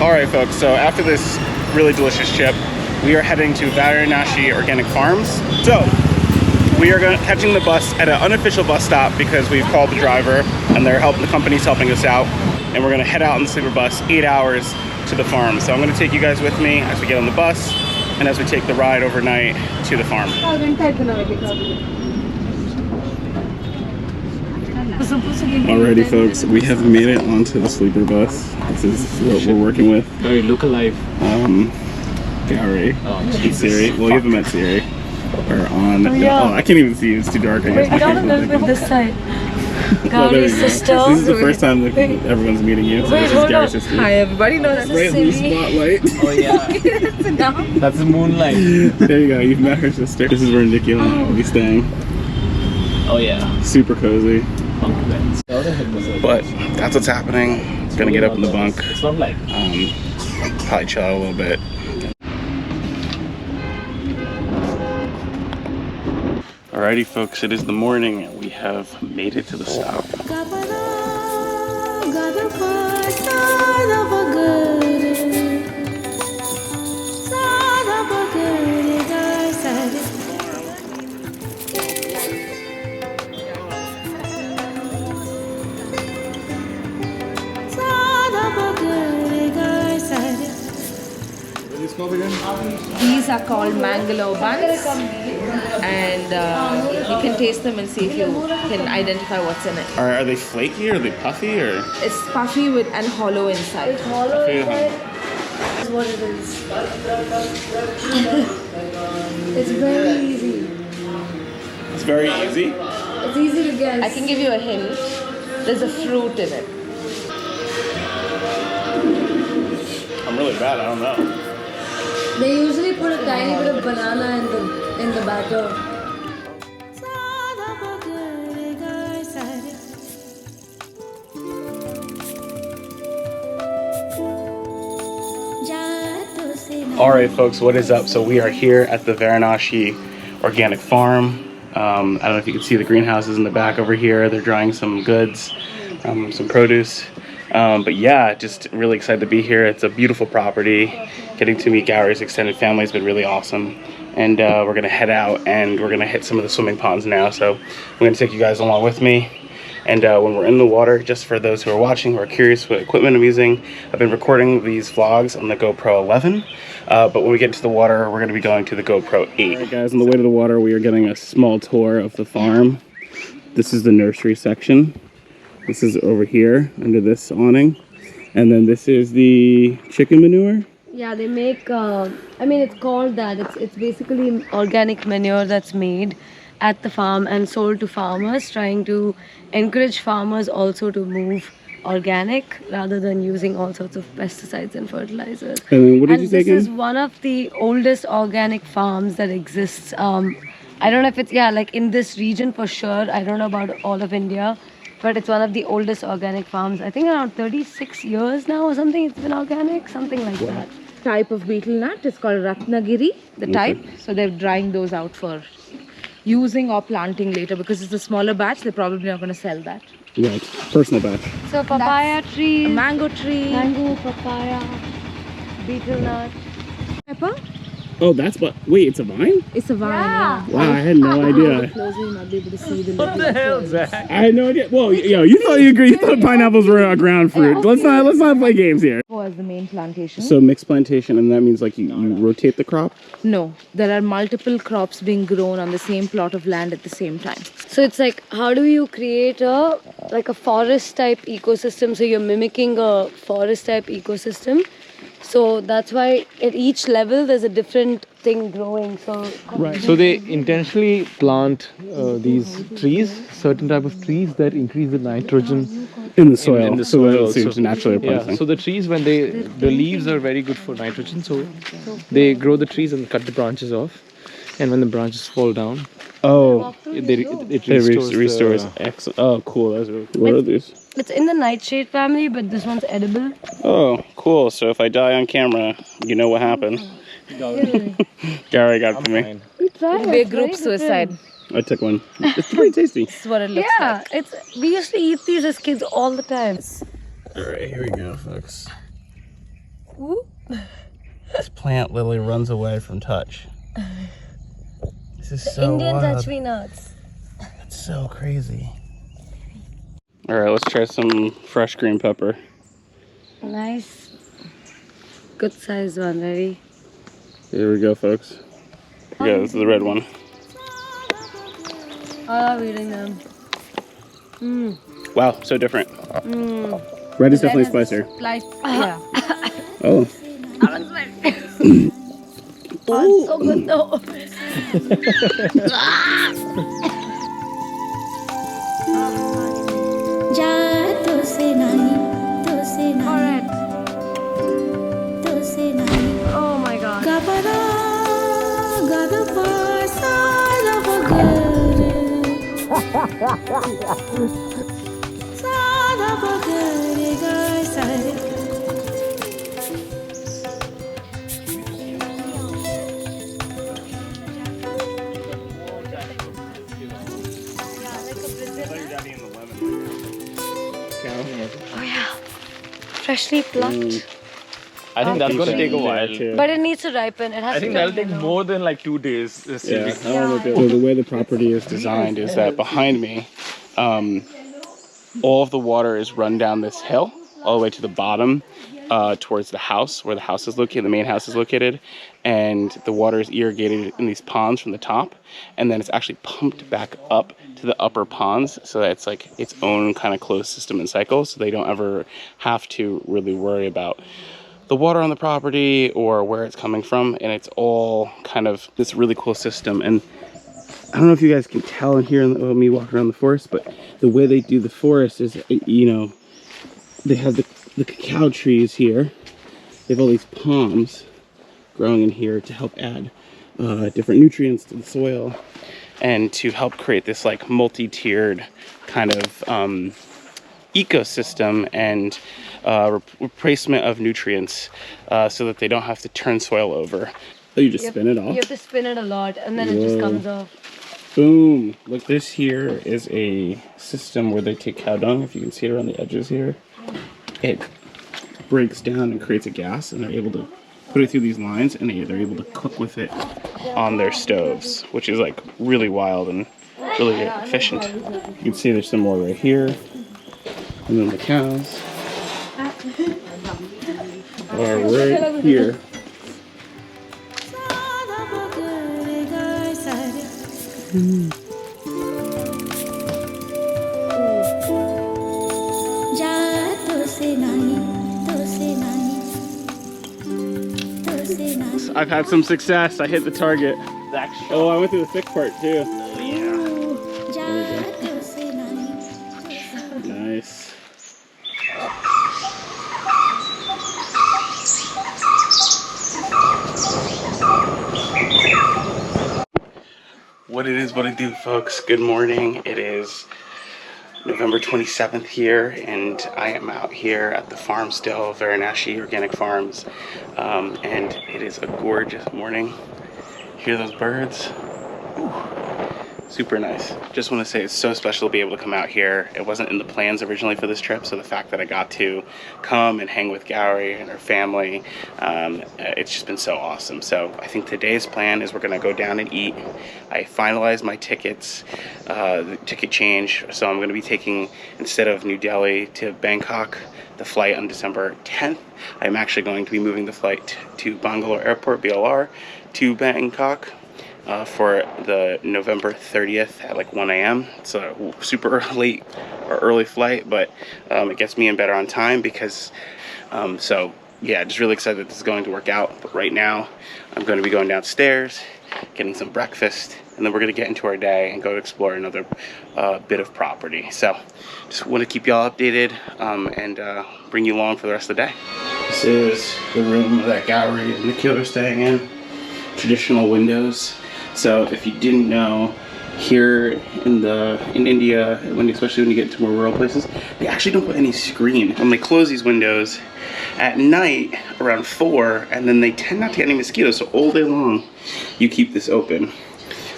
Alright folks, so after this really delicious trip, we are heading to Adyanadka Organic Farms. So, we are catching the bus at an unofficial bus stop because we've called the driver and the company's helping us out. And we're gonna head out in the sleeper bus 8 hours to the farm. So I'm gonna take you guys with me as we get on the bus and as we take the ride overnight to the farm. Alrighty folks, we have made it onto the sleeper bus. This is what we're working with. Gowri, look alive. Gowri, Siri. Well, you haven't met Siri. Or on. Oh, yeah. Oh, I can't even see you. It's too dark. Wait, down a little bit this side. Gowri's sister. This is the first time that everyone's meeting you. So Wait, this is Gowri's sister. Hi, everybody. No, that's Right in the spotlight. Oh yeah. That's the moonlight. There you go. You've met her sister. This is where Nikhil will be staying. Oh yeah. Super cozy. Bunk beds. But that's what's happening. Gonna get up in the bunk. It's not like. Probably chill a little bit. Alrighty folks, it is the morning and we have made it to the stop. These are called Banglore buns, and you can taste them and see if you can identify what's in it. Are they flaky or are they puffy or? It's puffy and hollow inside. It's hollow Puffy, inside. That's what it is. It's very easy. It's very easy. It's easy to guess. I can give you a hint. There's a fruit in it. I'm really bad, I don't know. They usually put a tiny bit of banana in the batter. Alright folks, what is up? So we are here at the Adyanadka Organic Farm. I don't know if you can see the greenhouses in the back over here. They're drying some goods, some produce. But yeah, just really excited to be here. It's a beautiful property. Getting to meet Gowri's extended family has been really awesome. And we're gonna head out and we're gonna hit some of the swimming ponds now. So I'm gonna take you guys along with me. And when we're in the water, just for those who are watching, who are curious what equipment I'm using, I've been recording these vlogs on the GoPro 11. But when we get into the water, we're gonna be going to the GoPro 8. Alright guys, on the way to the water, we are getting a small tour of the farm. This is the nursery section. This is over here under this awning. And then this is the chicken manure. Yeah, they make, I mean, it's called that. It's basically organic manure that's made at the farm and sold to farmers, trying to encourage farmers also to move organic rather than using all sorts of pesticides and fertilizers. And then what did you say again? This is one of the oldest organic farms that exists. I don't know if it's, yeah, like in this region for sure. I don't know about all of India. But it's one of the oldest organic farms. I think around 36 years now or something it's been organic, something like that. Type of betel nut is called Ratnagiri, the type. So they're drying those out for using or planting later because it's a smaller batch. They're probably not going to sell that. Right, personal batch. So papaya tree, A mango tree. mango, papaya, betel nut. Pepper? Oh, that's what, wait, it's a vine? It's a vine, yeah. Wow, I had no idea. Closer, you might be able to see the What the hell, Zach? I had no idea. Well, yo, you thought pineapples were a ground fruit. Let's not play games here. Was the main plantation. So mixed plantation, and that means like you rotate the crop? No, there are multiple crops being grown on the same plot of land at the same time. So it's like, how do you create a forest type ecosystem? So you're mimicking a forest type ecosystem. So that's why at each level there's a different thing growing. So Right. So they intentionally plant these trees, certain type of trees that increase the nitrogen In the soil. in the soil. So it's naturally yeah. replacing. So the trees, when the leaves are very good for nitrogen, so they grow the trees and cut the branches off. And when the branches fall down, Oh, it restores. Excellent. Oh, cool. That's really cool. What are these? it's in the nightshade family, but this one's edible. Oh, cool. So if I die on camera, you know what happened. Gowri got it for me. We tried. Big group suicide. I took one. It's pretty tasty. This is what it looks Yeah, like. we used to eat these as kids all the time. All right, here we go, folks. This plant literally runs away from touch. This is so Indian wild. touch me nuts. It's so crazy. All right, let's try some fresh green pepper. Nice. Good size one, ready? Here we go, folks. Yeah, this is the red one. I love eating them. Wow, so different. Red is definitely spicier. Yeah. Oh. Oh, so good though. Alright. Oh my god. Oh yeah. Freshly plucked. I think that's gonna take a while. But it needs to ripen. It has I think to that'll take more than like 2 days. Yeah. So the way the property is designed is that behind me, all of the water is run down this hill all the way to the bottom towards the house, where the house is located, the main house is located, and the water is irrigated in these ponds from the top, and then it's actually pumped back up to the upper ponds, so that it's like its own kind of closed system and cycle, so they don't ever have to really worry about the water on the property or where it's coming from, and it's all kind of this really cool system. And I don't know if you guys can tell and hear me walking around the forest, but the way they do the forest is, you know, they have the cacao trees here. They have all these palms growing in here to help add different nutrients to the soil and to help create this like multi-tiered kind of ecosystem and replacement of nutrients so that they don't have to turn soil over. Oh, you just spin it off? You have to spin it a lot and then it just comes off. Boom! Look, this here is a system where they take cow dung, if you can see it around the edges here. It breaks down and creates a gas, and they're able to put it through these lines, and they're able to cook with it on their stoves, which is like really wild and really efficient. You can see there's some more right here, and then the cows are right here. I've had some success. I hit the target. Oh, I went through the thick part too. Oh yeah. Nice. What it is, what I do, folks. Good morning. It is November 27th here, and I am out here at the farm still, Varanasi Organic Farms, and it is a gorgeous morning. Hear those birds? Ooh, super nice. Just want to say it's so special to be able to come out here. It wasn't in the plans originally for this trip, so the fact that I got to come and hang with Gowri and her family, it's just been so awesome. So I think today's plan is we're going to go down and eat. I finalized my tickets, the ticket change, so I'm going to be taking, instead of New Delhi to Bangkok, the flight on December 10th. I'm actually going to be moving the flight to Banglore Airport, BLR, to Bangkok for the November 30th at like 1 a.m. It's a super late or early flight, but it gets me in better on time because, so yeah, just really excited that this is going to work out. But right now, I'm going to be going downstairs, getting some breakfast, and then we're going to get into our day and go explore another bit of property. So just want to keep y'all updated and bring you along for the rest of the day. This is the room that Gowri and Nikhil are staying in. Traditional windows. So if you didn't know, here in India, especially when you get to more rural places, they actually don't put any screen. When they close these windows at night around 4, and then they tend not to get any mosquitoes, so all day long you keep this open.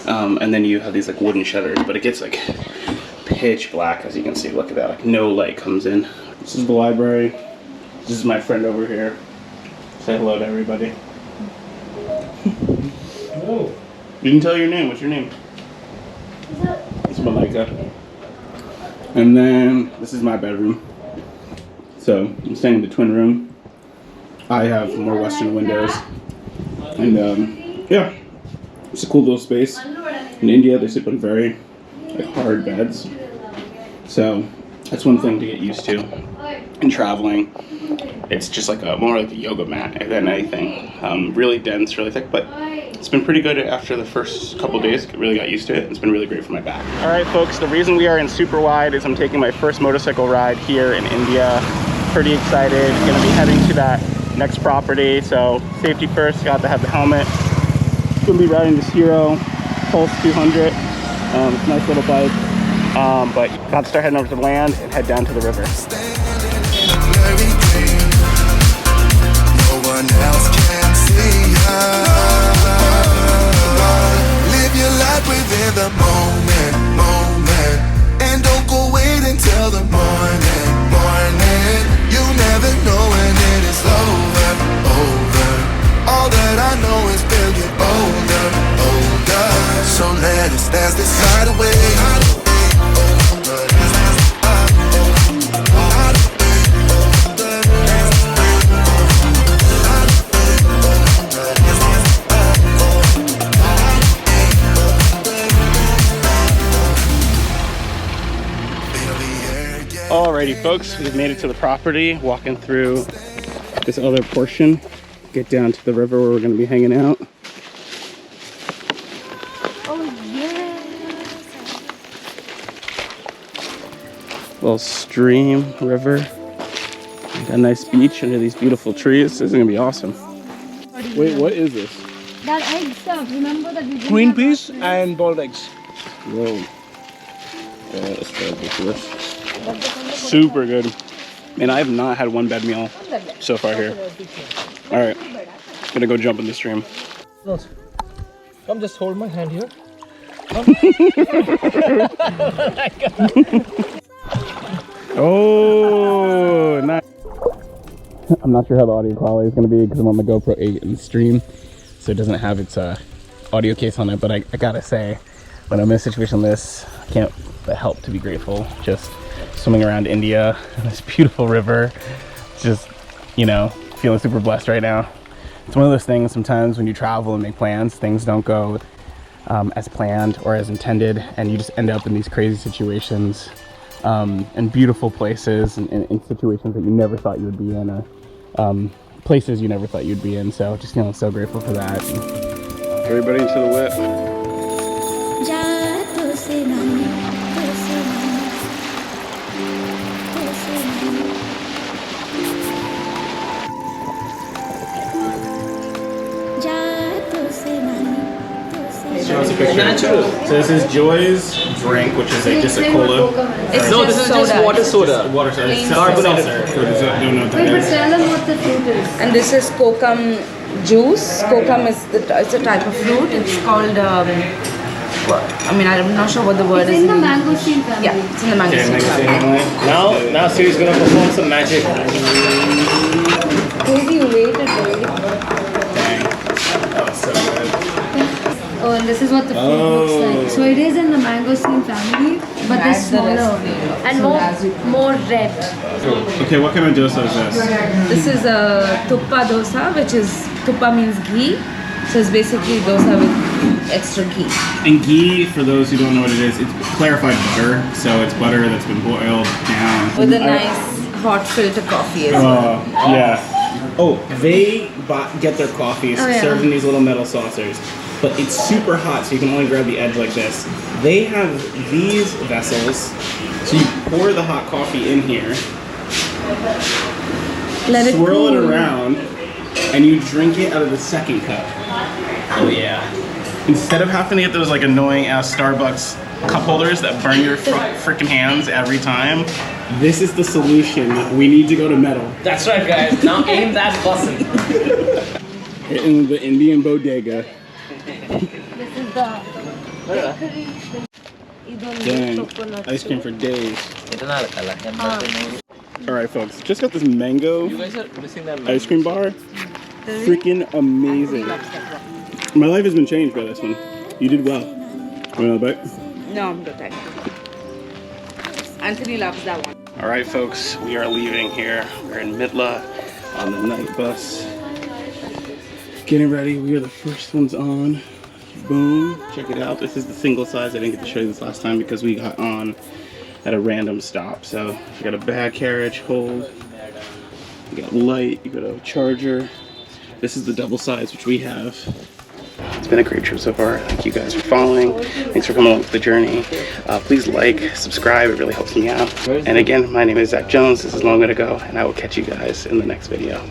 And then you have these like wooden shutters, but it gets like pitch black, as you can see. Look at that, like no light comes in. This is the library. This is my friend over here. Say hello to everybody. Oh. You didn't tell your name. What's your name? It's Malika. And then this is my bedroom. So I'm staying in the twin room. I have more western windows. And yeah, it's a cool little space. In India, they sleep on very hard beds. So that's one thing to get used to in traveling. It's just like more like a yoga mat than anything. Really dense, really thick, but it's been pretty good after the first couple days. Really got used to it. It's been really great for my back. All right, folks, the reason we are in super wide is I'm taking my first motorcycle ride here in India. Pretty excited. Gonna be heading to that next property. So safety first, got to have the helmet. Gonna be riding this Hero Pulse 200. It's a nice little bike. But got to start heading over to the land and head down to the river. No one else can see her. Live your life within the moment, and don't go wait until the morning. You never know when it is over. All that I know is we'll get older. So let us dance this night away. Alrighty, folks, we've made it to the property. Walking through this other portion, get down to the river where we're going to be hanging out. Oh yeah. Little stream, river. Got a nice beach under these beautiful trees. This is going to be awesome. Wait, what is this? That egg stuff. Remember that we didn't Green have peas that and boiled eggs. Whoa. Yeah, let's try this. Super good. And I have not had one bad meal so far here. Alright, gonna go jump in the stream. Come, just hold my hand here. Oh, nice. I'm not sure how the audio quality is going to be because I'm on the GoPro 8 in the stream, so it doesn't have its audio case on it. But I gotta say, when I'm in a situation like this, I can't but help to be grateful. Just swimming around India, this beautiful river, just, you know, feeling super blessed right now. It's one of those things sometimes when you travel and make plans, things don't go as planned or as intended, and you just end up in these crazy situations and beautiful places and in situations that you never thought you would be in, places you never thought you'd be in. So just feeling so grateful for that. Everybody into the whip. So this is Joy's drink, which is just a cola. No, this is just water soda. Water soda. It's seltzer. For those that don't know what that is. Tell them what the fruit is. And this is kokum juice. Kokum is it's a type of fruit. It's called. I mean, I'm not sure what the word It's is. in the mangosteen family. Yeah, it's in the mangosteen family. Now Siri's gonna perform some magic. Crazy, you waited already. Dang. That was so good. Oh, and this is what the fruit looks like. So it is in the mangosteen family, but they're smaller and more red. Okay, what kind of dosa is this? This is a tuppa dosa, which is tuppa means ghee. So it's basically dosa with extra ghee. And ghee, for those who don't know what it is, it's clarified butter. So it's butter that's been boiled down. With a nice hot filter coffee as well. Yeah. Oh, they get their coffee served in these little metal saucers. But it's super hot, so you can only grab the edge like this. They have these vessels, so you pour the hot coffee in here, swirl it around, and you drink it out of the second cup. Oh yeah. Instead of having to get those like annoying ass Starbucks cup holders that burn your freaking hands every time, this is the solution. We need to go to metal. That's right, guys. Now aim that button. In the Indian bodega. This is the bakery. Dang, ice cream for days. Alright folks, just got this mango You guys are missing that ice cream bar. freaking amazing. My life has been changed by this one. You did well. Want another bite? No, I'm good, thank you. Anthony loves that one. All right, folks, we are leaving here. We're in Midla on the night bus. Getting ready. We are the first ones on. Boom. Check it out. This is the single size. I didn't get to show you this last time because we got on at a random stop. So you got a bag carriage hold. You got light. You got a charger. This is the double size, which we have. It's been a great trip so far. Thank you guys for following. Thanks for coming along with the journey. Please like, subscribe. It really helps me out. And again, my name is Zach Jones. This is Long Way to Go, and I will catch you guys in the next video.